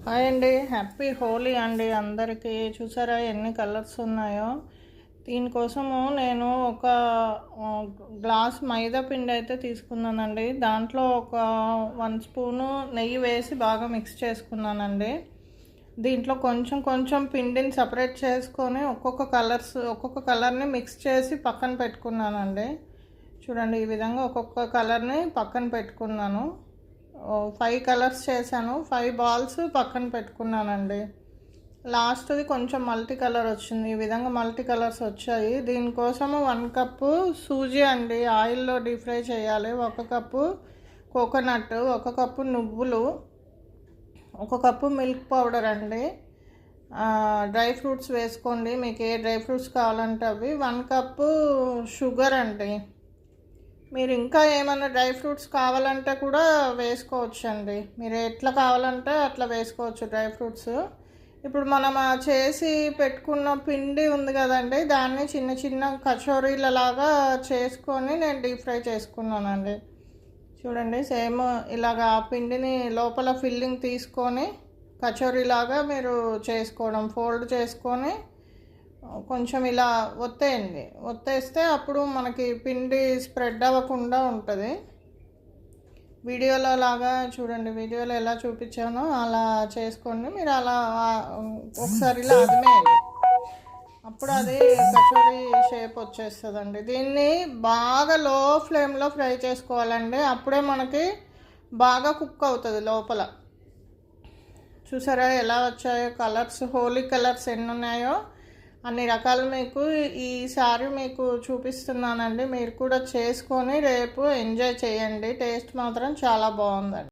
Hi అండి, happy Holi అండి అందరికీ. చూసారా ఎన్ని కలర్స్ ఉన్నాయో. దీనికోసము నేను ఒక గ్లాస్ మైదా పిండి అయితే తీసుకున్నానండి. దాంట్లో ఒక 1 స్పూను నెయ్యి వేసి బాగా మిక్స్ చేసుకున్నానండి. దీంట్లో కొంచెం కొంచెం పిండిని సపరేట్ చేసుకొని ఒక్కొక్క కలర్ని మిక్స్ చేసి పక్కన పెట్టుకున్నానండి. చూడండి, ఈ విధంగా ఒక్కొక్క కలర్ని పక్కన పెట్టుకున్నాను. 5 కలర్స్ చేశాను. 5 బాల్స్ పక్కన పెట్టుకున్నానండి. లాస్ట్ది కొంచెం మల్టీ కలర్ వచ్చింది. ఈ విధంగా మల్టీ కలర్స్ వచ్చాయి. దీనికోసము 1 కప్పు సూజీ అండి, ఆయిల్లో డీప్ ఫ్రై చేయాలి. 1 కప్పు కోకోనట్, 1 కప్పు నువ్వులు, 1 కప్పు మిల్క్ పౌడర్ అండి. డ్రై ఫ్రూట్స్ వేసుకోండి, మీకు ఏ డ్రై ఫ్రూట్స్ కావాలంటే అవి. 1 కప్పు షుగర్ అండి. మీరు ఇంకా ఏమైనా డ్రై ఫ్రూట్స్ కావాలంటే కూడా వేసుకోవచ్చు అండి. మీరు ఎట్లా కావాలంటే అట్లా వేసుకోవచ్చు డ్రై ఫ్రూట్స్. ఇప్పుడు మనం చేసి పెట్టుకున్న పిండి ఉంది కదండి, దాన్ని చిన్న చిన్న కచోరీలలాగా చేసుకొని నేను డీప్ ఫ్రై చేసుకున్నానండి. చూడండి, సేమ్ ఇలాగా ఆ పిండిని లోపల ఫిల్లింగ్ తీసుకొని కచోరీలాగా మీరు చేసుకోవడం, ఫోల్డ్ చేసుకొని కొంచెం ఇలా ఒత్తేస్తే అప్పుడు మనకి పిండి స్ప్రెడ్ అవ్వకుండా ఉంటుంది. వీడియోలో లాగా చూడండి, వీడియోలో ఎలా చూపించానో అలా చేసుకోండి. మీరు అలా ఒకసారి ఇలా అదిమేయండి, అప్పుడు అది కచోరీ షేప్ వచ్చేస్తుందండి. దీన్ని బాగా లో ఫ్లేమ్లో ఫ్రై చేసుకోవాలండి, అప్పుడే మనకి బాగా కుక్ అవుతుంది లోపల. చూసారా ఎలా వచ్చాయో కలర్స్, హోలీ కలర్స్ ఎన్ని ఉన్నాయో అన్ని రకాలు మీకు ఈసారి మీకు చూపిస్తున్నానండి. మీరు కూడా చేసుకొని రేపు ఎంజాయ్ చేయండి. టేస్ట్ మాత్రం చాలా బాగుందండి.